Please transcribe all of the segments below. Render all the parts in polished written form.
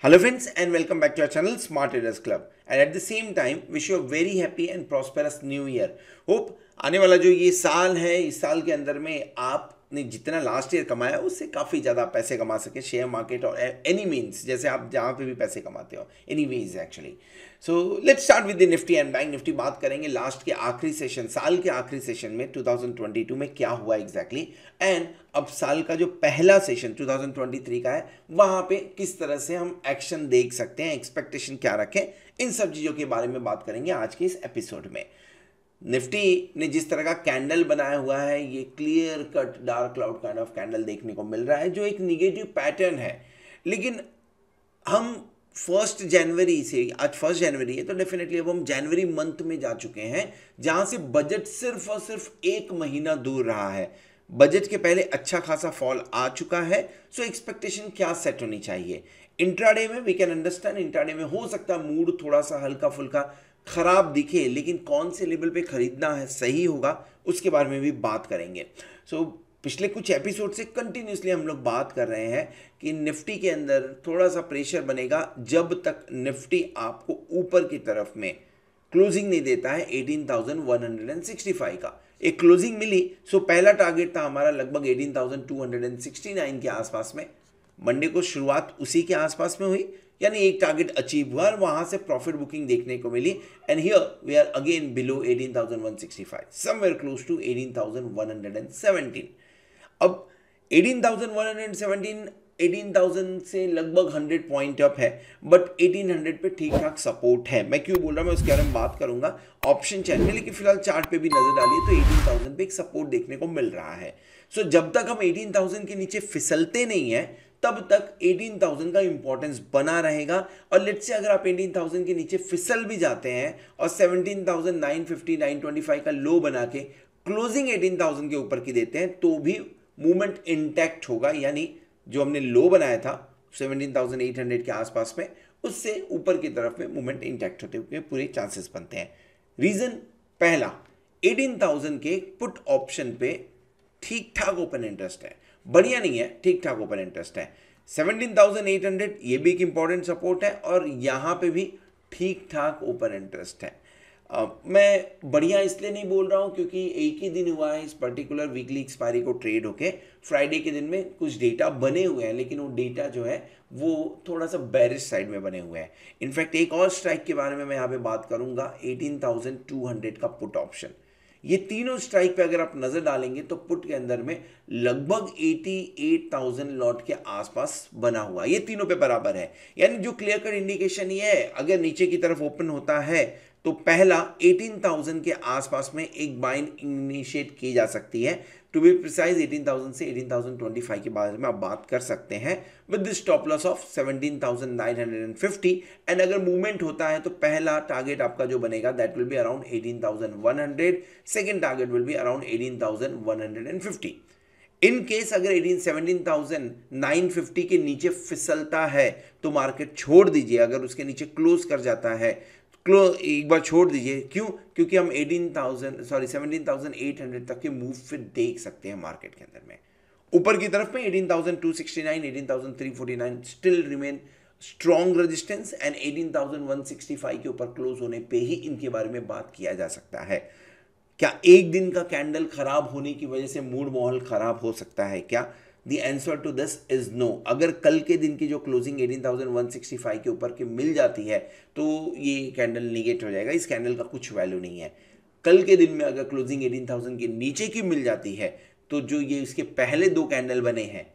Hello friends and welcome back to our channel Smart Traders Club and at the same time wish you a very happy and prosperous new year. Hope आने वाला जो ये साल है इस साल के अंदर में आपने जितना लास्ट ईयर कमाया उससे काफ़ी ज़्यादा पैसे कमा सके शेयर मार्केट और एनी मीन्स जैसे आप जहाँ पे भी पैसे कमाते हो any ways actually. So let's start with the Nifty and bank Nifty. बात करेंगे लास्ट के आखिरी सेशन साल के आखिरी सेशन में 2022 में क्या हुआ एग्जैक्टली एंड अब साल का जो पहला सेशन 2023 का है वहाँ पे किस तरह से हम एक्शन देख सकते हैं, एक्सपेक्टेशन क्या रखें, इन सब चीज़ों के बारे में बात करेंगे आज के इस एपिसोड में. निफ्टी ने जिस तरह का कैंडल बनाया हुआ है ये clear cut dark cloud kind of candle देखने को मिल रहा है जो एक निगेटिव पैटर्न है. लेकिन हम 1 जनवरी से, आज 1 जनवरी है तो डेफिनेटली अब हम जनवरी मंथ में जा चुके हैं जहां से बजट सिर्फ और सिर्फ एक महीना दूर रहा है. बजट के पहले अच्छा खासा फॉल आ चुका है. सो एक्सपेक्टेशन क्या सेट होनी चाहिए इंट्राडे में. वी कैन अंडरस्टैंड इंट्राडे में हो सकता है मूड थोड़ा सा हल्का फुल्का खराब दिखे लेकिन कौन से लेवल पे खरीदना है सही होगा उसके बारे में भी बात करेंगे. सो पिछले कुछ एपिसोड से कंटिन्यूसली हम लोग बात कर रहे हैं कि निफ्टी के अंदर थोड़ा सा प्रेशर बनेगा जब तक निफ्टी आपको ऊपर की तरफ में क्लोजिंग नहीं देता है 18,165 का. एक क्लोजिंग मिली सो पहला टारगेट था हमारा लगभग 18,269 के आसपास में. मंडे को शुरुआत उसी के आसपास में हुई यानी एक टारगेट अचीव हुआ और वहां से प्रॉफिट बुकिंग देखने को मिली and here we are again below 18,165 somewhere close to 18,117. अब 18,117 18,000 से लगभग 100 पॉइंट अप है बट 1800 पे ठीक ठाक सपोर्ट है. मैं क्यों बोल रहा हूँ मैं उसके बारे में बात करूंगा ऑप्शन चैन में, लेकिन फिलहाल चार्ट पे भी नजर डालिए तो 18,000 पे एक सपोर्ट देखने को मिल रहा है. सो जब तक हम 18,000 के नीचे फिसलते नहीं है तब तक 18,000 का इंपॉर्टेंस बना रहेगा. और लेट्स से अगर आप 18,000 के नीचे फिसल भी जाते हैं और 17,950 925 का लो बना के क्लोजिंग 18,000 के ऊपर की देते हैं तो भी मूवमेंट इंटैक्ट होगा. यानी जो हमने लो बनाया था 17,800 के आसपास में उससे ऊपर की तरफ में मूवमेंट इंटैक्ट होते हुए पूरे चांसेस बनते हैं. रीजन पहला 18,000 के पुट ऑप्शन पे ठीक ठाक ओपन इंटरेस्ट है, बढ़िया नहीं है, ठीक ठाक ओपन इंटरेस्ट है. 17,800 ये भी एक इंपॉर्टेंट सपोर्ट है और यहां पे भी ठीक ठाक ओपन इंटरेस्ट है. मैं बढ़िया इसलिए नहीं बोल रहा हूं क्योंकि एक ही दिन हुआ है इस पर्टिकुलर वीकली एक्सपायरी को ट्रेड होके. फ्राइडे के दिन में कुछ डेटा बने हुए हैं लेकिन वो डेटा जो है वो थोड़ा सा बेरिश साइड में बने हुए हैं. इनफैक्ट एक और स्ट्राइक के बारे में मैं यहाँ पे बात करूंगा 18,200 का पुट ऑप्शन. ये तीनों स्ट्राइक पे अगर आप नजर डालेंगे तो पुट के अंदर में लगभग 88,000 लॉट के आसपास बना हुआ, ये तीनों पे बराबर है. यानी जो क्लियर कट इंडिकेशन ये है अगर नीचे की तरफ ओपन होता है तो पहला 18,000 के आसपास में एक बाइंग इनिशिएट की जा सकती है. टू बी प्रिसाइज 18,000 से 18,025 के बारे में आप बात कर सकते हैं with this stop loss of 17,950 and अगर मूवमेंट होता है तो पहला टारगेट आपका जो बनेगा that will be around 18,100, second target will be around 18,150. In case अगर 17,950 के नीचे फिसलता है तो मार्केट छोड़ दीजिए. अगर उसके नीचे क्लोज कर जाता है एक बार छोड़ दीजिए. क्यों? क्योंकि हम 17,800 तक के मूव फिर देख सकते हैं मार्केट के अंदर में. ऊपर की तरफ में 18,269 18,349 still remain strong resistance and 18,165 के ऊपर क्लोज होने पे ही इनके बारे में बात किया जा सकता है. क्या एक दिन का कैंडल खराब होने की वजह से मूड माहौल खराब हो सकता है क्या? The answer to this is no. अगर कल के दिन की जो क्लोजिंग 18,165 के ऊपर की मिल जाती है तो ये कैंडल निगेट हो जाएगा, इस कैंडल का कुछ वैल्यू नहीं है. कल के दिन में अगर क्लोजिंग 18,000 के नीचे की मिल जाती है तो जो ये इसके पहले दो कैंडल बने हैं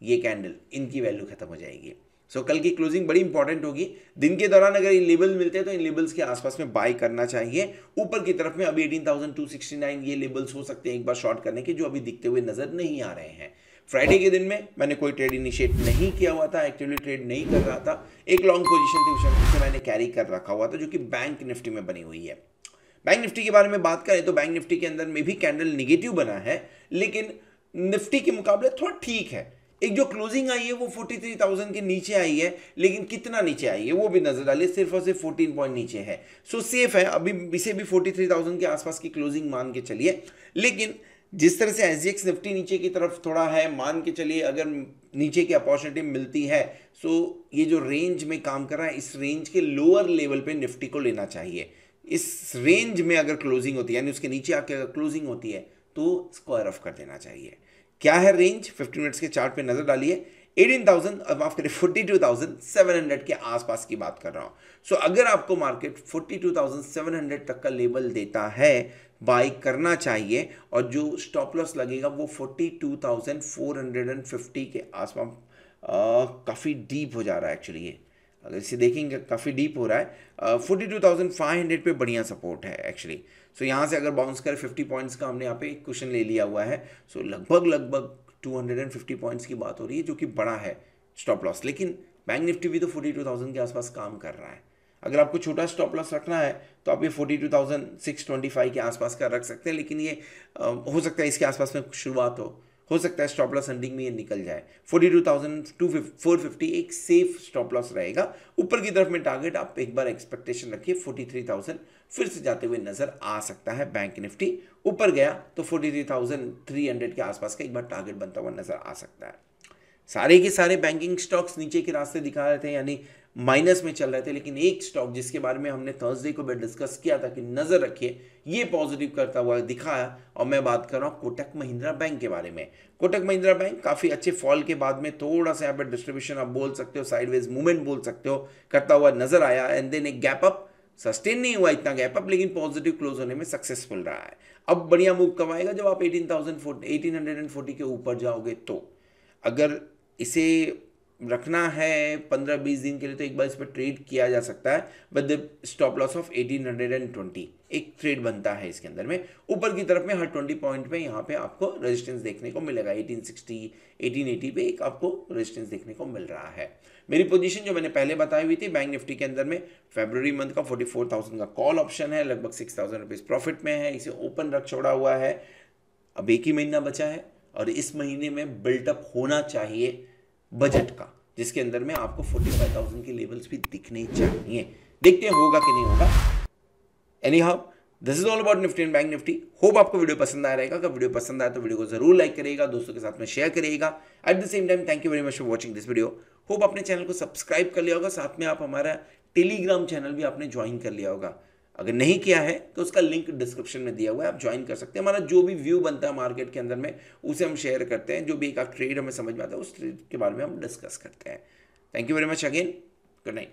ये कैंडल इनकी वैल्यू खत्म हो जाएगी. सो कल की क्लोजिंग बड़ी इंपॉर्टेंट होगी. दिन के दौरान अगर ये लेवल मिलते हैं तो इन लेवल्स के आसपास में बाय करना चाहिए. ऊपर की तरफ में अभी 18,269 ये लेवल्स हो सकते हैं एक बार शॉर्ट करने के जो अभी दिखते हुए नजर नहीं आ रहे हैं. फ्राइडे के दिन में मैंने कोई ट्रेड इनिशिएट नहीं किया हुआ था, एक्टिवली ट्रेड नहीं कर रहा था. एक लॉन्ग पोजीशन थी उसे मैंने कैरी कर रखा हुआ था जो कि बैंक निफ्टी में बनी हुई है. बैंक निफ्टी के बारे में बात करें तो बैंक निफ्टी के अंदर में भी कैंडल निगेटिव बना है लेकिन निफ्टी के मुकाबले थोड़ा ठीक है. एक जो क्लोजिंग आई है वो 43,000 के नीचे आई है लेकिन कितना नीचे आई है वो भी नजर डालिए, सिर्फ और सिर्फ 14 पॉइंट नीचे है. सो सेफ है, अभी इसे भी 43,000 के आसपास की क्लोजिंग मान के चलिए. लेकिन जिस तरह से एसजीएक्स निफ्टी नीचे की तरफ थोड़ा है, मान के चलिए अगर नीचे की अपॉर्चुनिटी मिलती है, सो ये जो रेंज में काम कर रहा है, इस रेंज के लोअर लेवल पे निफ्टी को लेना चाहिए। इस रेंज में अगर क्लोजिंग होती है, यानी उसके नीचे आके अगर क्लोजिंग होती है, तो स्क्वायर ऑफ कर देना चाहिए। क्या है रेंज? 15 मिनट्स के चार्ट पे नजर डालिए, 18,000 माफ करिए 42,700 के आसपास की बात कर रहा हूं। सो अगर आपको मार्केट 42,700 तक का लेवल देता है, बाई करना चाहिए, और जो स्टॉप लॉस लगेगा वो 42,450 के आसपास। काफ़ी डीप हो जा रहा है एक्चुअली ये, अगर इसे देखेंगे काफ़ी डीप हो रहा है। 42,500 पे बढ़िया सपोर्ट है एक्चुअली। सो यहाँ से अगर बाउंस करे 50 पॉइंट्स का, हमने यहाँ पे एक क्वेश्चन ले लिया हुआ है। सो लगभग 250 पॉइंट्स की बात हो रही है, जो कि बड़ा है स्टॉप लॉस। लेकिन बैंक निफ्टी भी तो 42,000 के आसपास काम कर रहा है। अगर आपको छोटा स्टॉप लॉस रखना है तो आप ये 42,625 के आसपास का रख सकते हैं, लेकिन ये हो सकता है इसके आसपास में शुरुआत हो सकता है स्टॉप लॉस एंडिंग में ये निकल जाए। 42,450 एक सेफ स्टॉप लॉस रहेगा। ऊपर की तरफ में टारगेट आप एक बार एक्सपेक्टेशन रखिए 43,000 फिर से जाते हुए नजर आ सकता है। बैंक निफ्टी ऊपर गया तो 43,300 के आसपास का एक बार टारगेट बनता हुआ नजर आ सकता है। सारे के सारे बैंकिंग स्टॉक्स नीचे के रास्ते दिखा रहे थे, यानी माइनस में चल रहे थे, लेकिन एक स्टॉक जिसके बारे में हमने थर्सडे को भी डिस्कस किया था कि नजर रखिए, ये पॉजिटिव करता हुआ दिखाया, और मैं बात कर रहा हूं कोटक महिंद्रा बैंक के बारे में। कोटक महिंद्रा बैंक काफी अच्छे फॉल के बाद में थोड़ा सा यहाँ पर डिस्ट्रीब्यूशन आप बोल सकते हो, साइडवेज मूवमेंट बोल सकते हो, करता हुआ नजर आया, एंड देन एक गैप अप, सस्टेन नहीं हुआ इतना गैप अप, लेकिन पॉजिटिव क्लोज होने में सक्सेसफुल रहा है। अब बढ़िया मूव कब आएगा? जब आप 18,140 के ऊपर जाओगे। तो अगर इसे रखना है 15-20 दिन के लिए, तो एक बार इस पर ट्रेड किया जा सकता है with the stop loss of 1820। एक ट्रेड बनता है इसके अंदर में, ऊपर की तरफ में हर 20 पॉइंट पे यहाँ पे आपको रेजिस्टेंस देखने को मिलेगा। 1860 1880 पे एक आपको रेजिस्टेंस देखने को मिल रहा है। मेरी पोजीशन जो मैंने पहले बताई हुई थी बैंक निफ्टी के अंदर में, फरवरी मंथ का 44,000 का कॉल ऑप्शन है, लगभग 6,000 रुपीज प्रॉफिट में है, इसे ओपन रख छोड़ा हुआ है। अब एक ही महीना बचा है, और इस महीने में बिल्टअप होना चाहिए बजट का, जिसके अंदर में आपको 45,000 के लेवल्स भी दिखने चाहिए। देखते हैं होगा कि नहीं होगा। Any how, this is all about Nifty and bank Nifty. Hope आपको वीडियो पसंद आया रहेगा। अगर वीडियो पसंद आया तो वीडियो को जरूर लाइक करिएगा, दोस्तों के साथ में शेयर करिएगा। At the same time thank you very much for watching this video. Hope अपने चैनल को सब्सक्राइब कर लिया होगा, साथ में आप हमारा टेलीग्राम चैनल भी आपने ज्वाइन कर लिया होगा। अगर नहीं किया है तो उसका लिंक डिस्क्रिप्शन में दिया हुआ है, आप ज्वाइन कर सकते हैं। हमारा जो भी व्यू बनता है मार्केट के अंदर में, उसे हम शेयर करते हैं। जो भी एक ट्रेड हमें समझ में आता है, उस ट्रेड के बारे में हम डिस्कस करते हैं। Thank you very much again, good night.